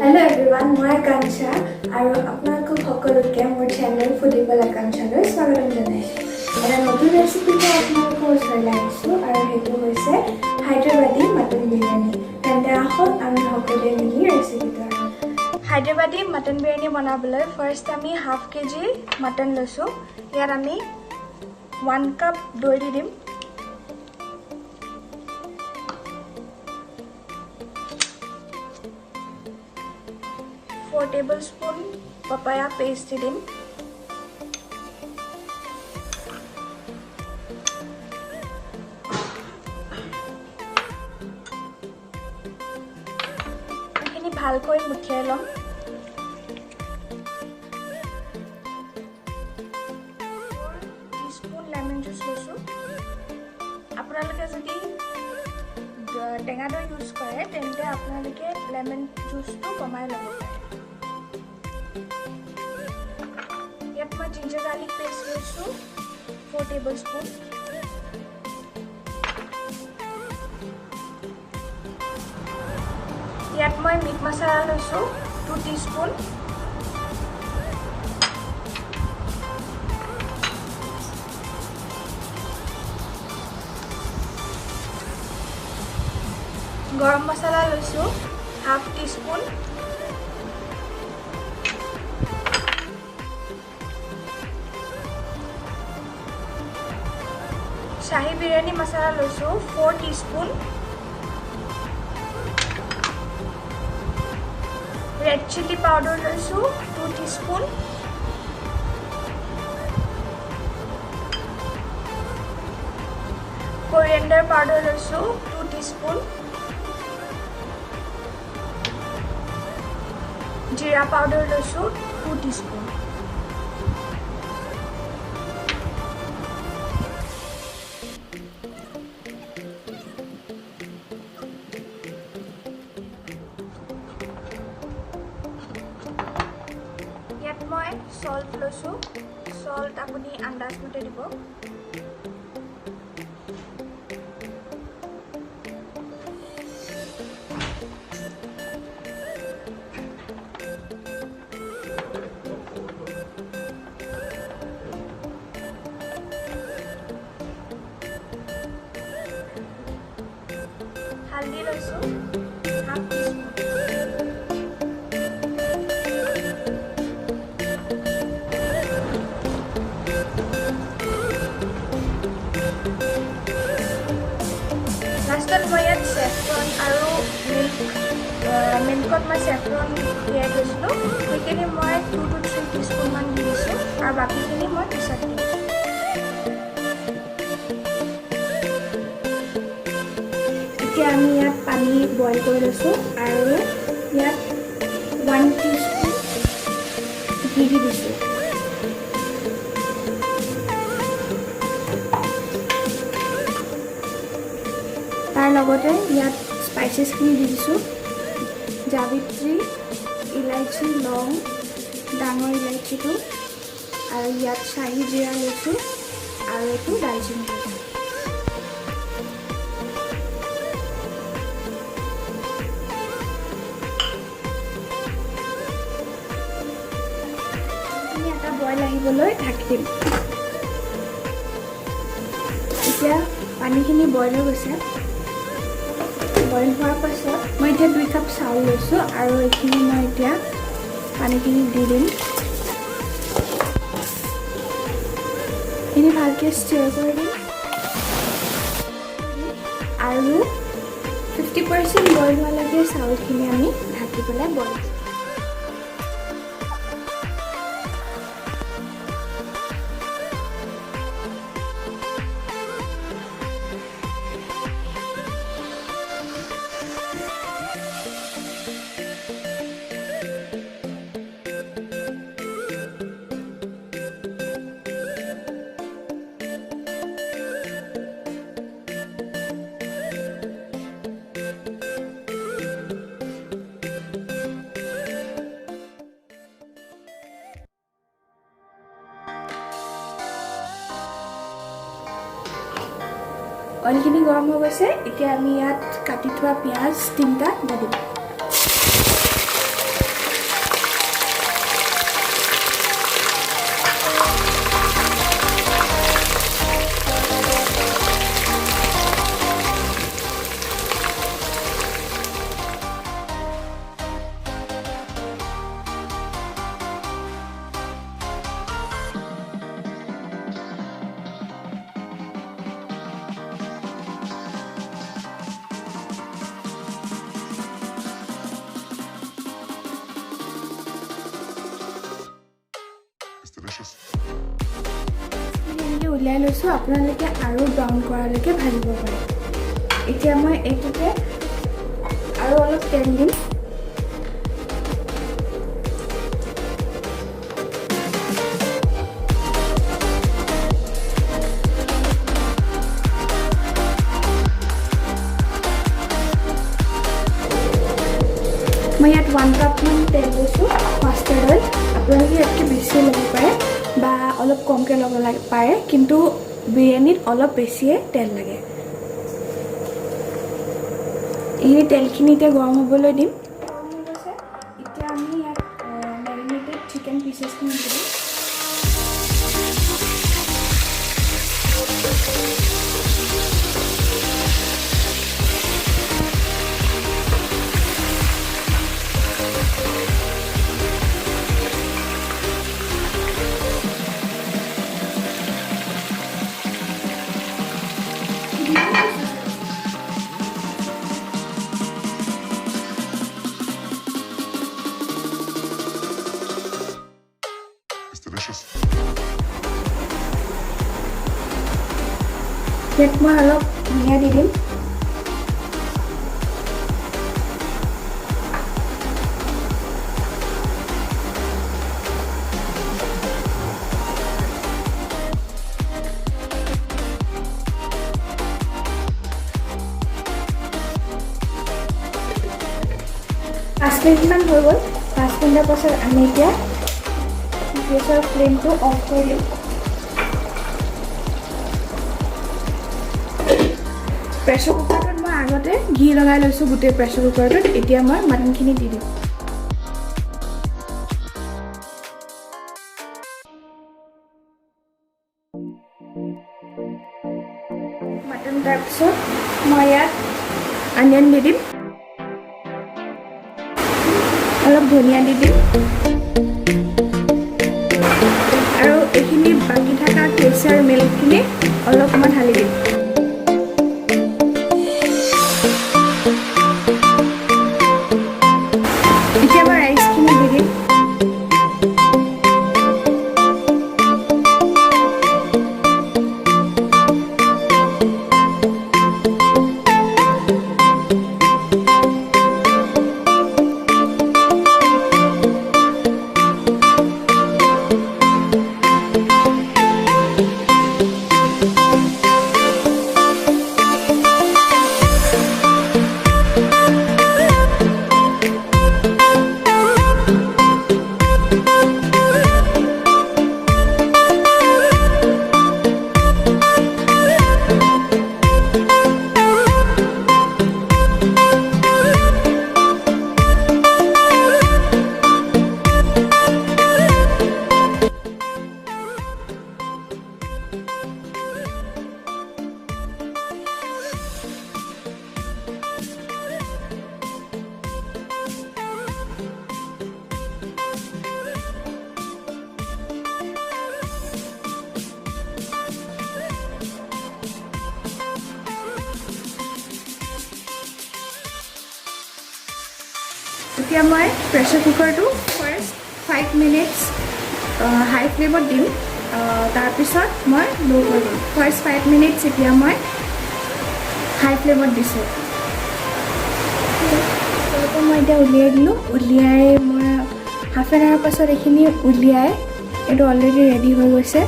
Hello everyone, মই আকাংক্ষা আৰু আপোনালোক সকলোকে মোৰ চেনেল ফুডিবল আকাংক্ষালৈ স্বাগতম জনাইছোঁ। এটা নতুন ৰেচিপিতে আপোনালোকৰ ওচৰলৈ আহিছোঁ আৰু সেইটো হৈছে হায়দৰাবাদী মটন বিৰিয়ানী। তেন্তে আহক আমি সকলোৱে মিলি ৰেচিপিটো আৰম্ভ কৰোঁ। হায়দৰাবাদী মটন বিৰিয়ানী বনাবলৈ ফাৰ্ষ্ট আমি হাফ কেজি মটন লৈছোঁ। ইয়াত আমি 1 কাপ দৈ দি দিম। 4 tablespoon papaya paste din. Ini bhalkoi muthiai lom. Teaspoon lemon juice losu. Apnaloke jodi tenga doi use kore tente apnaloke lemon juice to komai lobo pare. Ginger garlic paste also 4 tablespoon. Yat moi meat masala also 2 teaspoon. Garam masala also half teaspoon. Shahi biryani masala also 4 teaspoon. Red chilli powder also 2 teaspoon. Coriander powder also 2 teaspoon. Jeera powder also 2 teaspoon. মই salt লৈছো salt আপুনি আন্দাজ মতে দিব হালধি লৈছো half teaspoon saffron আৰু milkত মই saffron দিয়ে দিছিলোঁ সেইখিনি মই 2 to 3 teaspoon মান দি দিছোঁ আৰু বাকিখিনি মই পিছত দিম এতিয়া আমি ইয়াত পানী বইল কৰি লৈছোঁ আৰু ইয়াত 1 teaspoon ঘি দি দিছোঁ তাৰ লগতে ইয়াত স্পাইচেছখিনি দি দিছোঁ জাবিত্ৰী ইলাইচি লং ডাঙৰ ইলাইচিটো আৰু ইয়াত শাহী জিৰা লৈছোঁ আৰু এইটো দালচিনি এইখিনি এটা বইল আহিবলৈ ঢাকি দিম এতিয়া পানীখিনি বইল হৈ গৈছে বইল হোৱাৰ পাছত মই এতিয়া 2 কাপ চাউল লৈছোঁ আৰু এইখিনি মই এতিয়া পানীখিনি দি দিম এইখিনি ভালকৈ ষ্টিৰ কৰি দিম আৰু 50% বইল হোৱালৈকে চাউলখিনি আমি ঢাকি পেলাই বইল অইলখিনি গৰম হৈ গৈছে এতিয়া আমি ইয়াত কাটি থোৱা পিয়াজ 3টা দি দিম উলিয়াই লৈছোঁ আপোনালোকে আৰু ব্ৰাউন কৰালৈকে ভাজিব পাৰে এতিয়া মই এইটোতে আৰু অলপ তেল দিম মই ইয়াত 1 কাপ মান তেল লৈছোঁ মাষ্টাৰ্ড অইল আপোনালোকে ইয়াতকৈ বেছি ল'ব পাৰে বা অলপ কমকৈ ল'ব পাৰে কিন্তু বিৰিয়ানীত অলপ বেছিয়ে তেল লাগে এই তেলখিনি এতিয়া গৰম হ'বলৈ দিম এতিয়া আমি ইয়াত মেৰিনেটেড চিকেন পিচেছখিনি দিম 5 মিনিটমান হৈ গ'ল 5 মিনিটৰ পাছত আমি এতিয়া গেছৰ ফ্লেমটো অফ কৰি দিম প্ৰেছাৰ কুকাৰটোত মই আগতে ঘি লগাই লৈছোঁ গোটেই প্ৰেছাৰ কুকাৰটোত এতিয়া মই মাটনখিনি দি দিম মাটন তাৰপিছত মই ইয়াত অনিয়ন দি দিম অলপ ধনিয়া দি দিম আৰু এইখিনি বাকি থকা কেশৰ মিল্কখিনি অলপমান ঢালি দিম এতিয়া মই ৰাইচখিনি দি দিম এতিয়া মই প্ৰেছাৰ কুকাৰটো ফাৰ্ষ্ট 5 মিনিটছ হাই ফ্লেমত দিম তাৰপিছত মই ল' কৰি দিম ফাৰ্ষ্ট 5 মিনিটছ এতিয়া মই হাই ফ্লেমত দিছোঁ মই এতিয়া উলিয়াই দিলোঁ উলিয়াই মই হাফ এন আৱাৰ পাছত এইখিনি উলিয়াই এইটো অলৰেডি ৰেডি হৈ গৈছে